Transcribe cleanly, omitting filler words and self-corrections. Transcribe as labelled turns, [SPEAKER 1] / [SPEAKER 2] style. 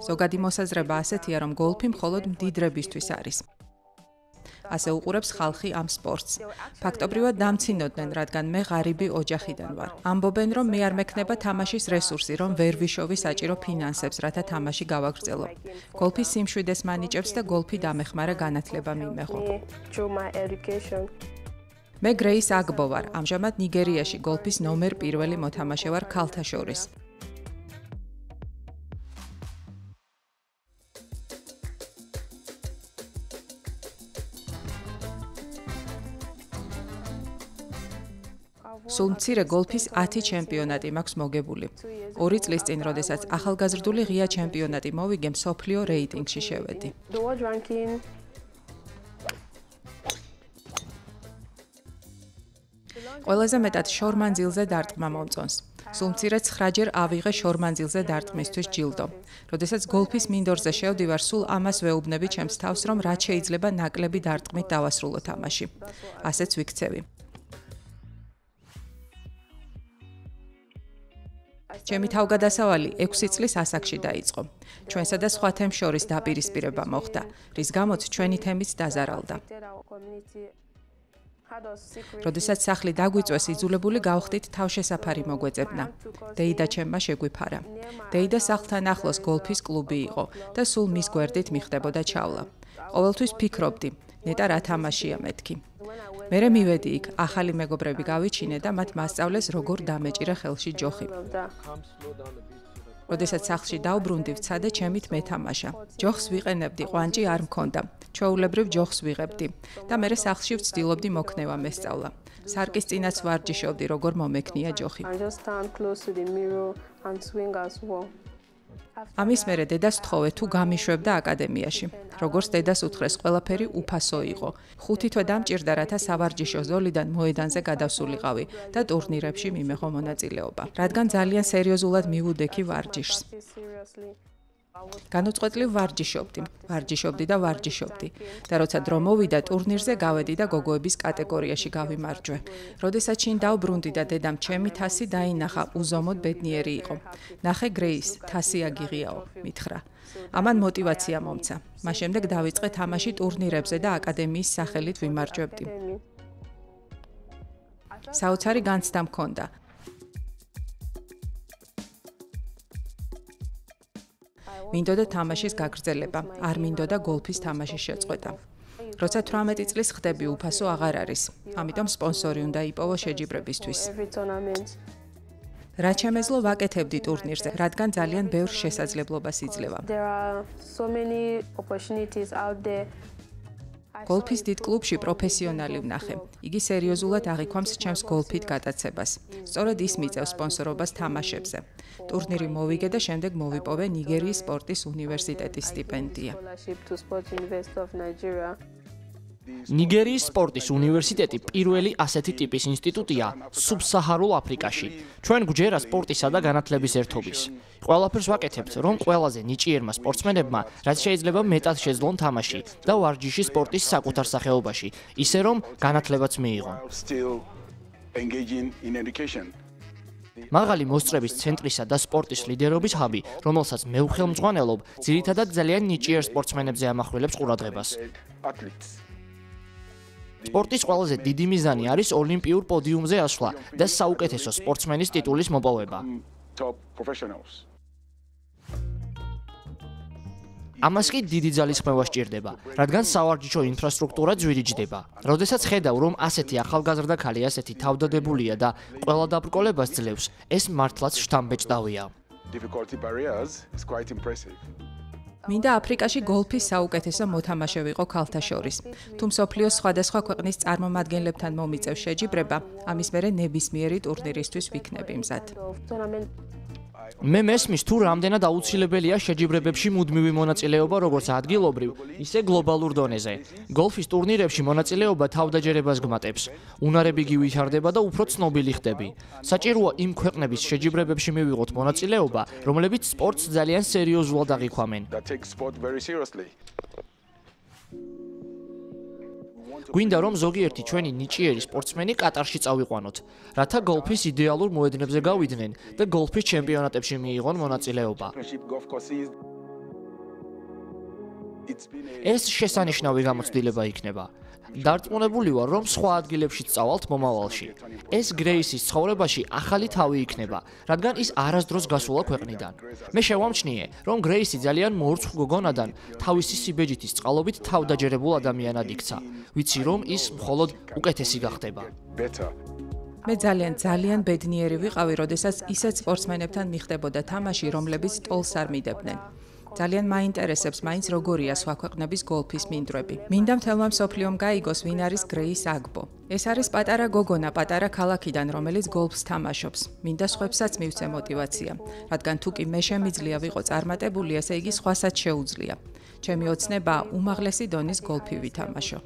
[SPEAKER 1] ზოგადი მოსაზრება ასეთია, რომ გოლფი მხოლოდ მდიდრებისთვის არის. ასე უყურებს ხალხი ამ სპორტს. ფაქტობრივად დამცინოდნენ, რადგან მე ღარიბი ოჯახიდან ვარ. ამბობენ, რომ მე არ მექნება თამაშის რესურსი, რომ ვერ ვიშოვი საჭირო ფინანსებს, რათა თამაში გავაგრძელო. გოლფი სიმშვიდეს მანიჭებს და გოლფი დამეხმარა განათლება მიმეღო. მე გრეის აგბო ვარ. ამჟამად ნიგერიაში გოლფის ნომერ პირველი მოთამაშე ვარ ქალთა შორის. სულ მცირე გოლფის 10 ჩემპიონატი მაქვს მოგებული. 2 წლის წინ, როდესაც ახალგაზრდული ღია ჩემპიონატი მოვიგე, მსოფლიო რეიტინგში შევედი. ყველაზე მეტად შორმანძილზე დარტყმა მომწონს. სულ მცირე 9-ჯერ ავიღე შორმანძილზე დარტყმისთვის ჯილდო. როდესაც გოლფის მინდორზე შევდივარ, სულ ამას ვეუბნები ჩემს თავს, რომ რაც შეიძლება ნაკლები დარტყმით დავასრულო თამაში. ასეც ვიქცევი. ჩემი თავგადასავალი 6 წლის ასაკში დაიწყო. ჩვენსა და სხვა თემს შორის დაპირისპირება მოხდა, რის გამოც ჩვენი თემიც დაზარალდა. როდესაც სახლი დაგვიწვეს, იძულებული გავხდით თავშესაფარი მოგვეძებნა. დეიდა ჩემმა შეგვიფარა. დეიდა სახლთან ახლოს გოლფის კლუბი იყო და სულ მის გვერდით მიხდებოდა ჩავლა. ყოველთვის ფიქრობდი, ნეტა რა თამაშია მეთქი. მერე მივედი იქ, ახალი მეგობრები გავიჩინე და მათ მასწავლეს, როგორ დამეჭირა ხელში ჯოხი. როდესაც სახლში დავბრუნდი, ვცადე ჩემით მეთამაშა. ჯოხს ვიყენებდი, ყვანჭი არ მქონდა. ჩვეულებრივ ჯოხს ვიღებდი და მერე სახლში ვცდილობდი მოქნევა მესწავლა. სარკის წინაც ვარჯიშობდი, როგორ მომექნია ჯოხი. ამის მერე დედას ვთხოვე, თუ გამიშვებდა აკადემიაში. როგორც დედას უთხრეს, ყველაფერი უფასო იყო. 5 თვე დამჭირდა, რათა სავარჯიშო ზოლიდან მოედანზე გადავსულიყავი და ტურნირებში მიმეღო მონაწილეობა. რადგან ძალიან სერიოზულად მივუდექი ვარჯიშს. განუწყვეტლივ ვარჯიშობდი და როცა დრო მოვიდა, ტურნირზე გავედი და გოგოების კატეგორიაში გავიმარჯვე. როდესაც შინ დავბრუნდი და დედამ ჩემი თასი დაინახა, უზომოდ ბედნიერი იყო. ნახე გრეის, თასი აგიღიაო, მითხრა. ამან мотиваცია მომცა. მას შემდეგ დავიწყე თამაში ტურნირებზე და აკადემიის სახელით ვიმარჯვებდი. საოცარი განცდა მქონდა. მინდოდა თამაშის გაგრძელება, არ მინდოდა გოლფის თამაშის შეწყვეტა. როცა 18 წლის ხდები, უფასო აღარ არის. ამიტომ სპონსორი უნდა იპოვო შეჯიბრებისთვის. რა შემეძლო ვაკეთებდი ტურნირზე, რადგან ძალიან ბევრ შესაძლებლობას იძლევა. გოლფის დიდ კლუბში პროფესიონალი ვნახე. იგი სერიოზულად აღიქვამს ჩემს გოლფით გატაცებას. სწორედ ის მიწევს სპონსორობას თამაშებზე. ტურნირი მოვიგე და შემდეგ მოვიპოვე ნიგერიის სპორტის უნივერსიტეტის სტიპენდია.
[SPEAKER 2] ნიგერიის სპორტის უნივერსიტეტი პირველი ასეთი ტიპის ინსტიტუტია სუბსაჰარულ აფრიკაში. ჩვენ გვჯერა სპორტისა და განათლების ერთობის. ყველაფერს ვაკეთებთ, რომ ყველაზე ნიჭიერმა სპორტსმენებმა რაც შეიძლება მეტად შეძლონ თამაში და ვარჯიში სპორტის საკუთარ სახეობაში, ისე რომ განათლებაც მიიღონ. მაღალი მოსწრების ცენტრისა და სპორტის ლიდერობის ჰაბი, რომელსაც მე ვხელმძღვანელობ, ძირითადად ძალიან ნიჭიერ სპორტსმენებზე ამახვილებს ყურადღებას. სპორტის ყველაზე დიდი მიზანი არის ოლიმპიურ პოდიუმზე ასვლა და საუკეთესო სპორტსმენის ტიტულის მოპოვება. ამას კი დიდი ძალისხმევა სჭირდება, რადგან სავარჯიშო ინფრასტრუქტურა ძვირიჯდება. როდესაც ხედავ, რომ ასეთი ახალგაზრდა ქალი ასეთი თავდადებულია და ყველა დაბრკოლებას ძლევს, ეს მართლაც შთამბეჭდავია.
[SPEAKER 1] მინდა აფრიკაში გოლფის საუკეთესო მოთამაშე ვიყო ქალთა შორის. თუ მსოფლიოს სხვადასხვა ქვეყნის წარმომადგენლებთან მომიწევს შეჯიბრება, ამის მერე ნებისმიერი ტურნირისთვის ვიქნები მზად.
[SPEAKER 2] მე მესმის, თუ რამდენად აუცილებელია შეჯიბრებებში მუდმივი მონაწილეობა როგორც ადგილობრივ, ისე გლობალურ დონეზე. გოლფის ტურნირებში მონაწილეობა თავდაჯერებას გმატებს. უნარები ვითარდება და უფრო ცნობილი ხდები. საჭიროა იმ ქვეყნების შეჯიბრებებში მივიღოთ მონაწილეობა, რომლებიც სპორტს ძალიან სერიოზულად აღიქვამენ. გვინდა რომ ზოგიერთი ჩვენი ნიჭიერი სპორტსმენი კატარში წავიყვანოთ, რათა გოლფის იდეალურ მოედნებზე გავიდნენ და გოლფის ჩემპიონატებში მიიღონ მონაწილეობა. ეს შესანიშნავი გამოცდილება იქნება. დარწმუნებული ვარ, რომ სხვა ადგილებშიც წავალთ მომავალში. ეს გრეისის ცხოვრებაში ახალი თავი იქნება, რადგან ის არასდროს გასულა ქვეყნიდან. მე შევამჩნიე, რომ გრეისი ძალიან მოურცხ გოგონადან თავისი სიბეჯითის წყალობით თავდაჯერებულ ადამიანად იქცა. ვიცი, რომ ის მხოლოდ უკეთესი გახდება.
[SPEAKER 1] მე ძალიან ბედნიერი ვიყავი, როდესაც ისეთ სპორტსმენებთან მიხდებოდა თამაში, რომლებიც ტოლს არ მიდებდნენ. ძალიან მაინტერესებს მაინც როგორია სხვა ქვეყნების გოლფის მინდვრები. მინდა მთელმა მსოფლიომ გაიგოს, ვინ არის გრეის აგბო. ეს არის პატარა გოგონა, პატარა ქალაქიდან, რომელიც გოლფს თამაშობს. მინდა სხვებსაც მივცე мотиваცია, რადგან თუ კი მე შემიძლია ვიყო წარმატებული, ესე იგი სხვასაც შეუძლია. ჩემი ოცნება უმაღლესი დონის გოლფი ვითამაშო.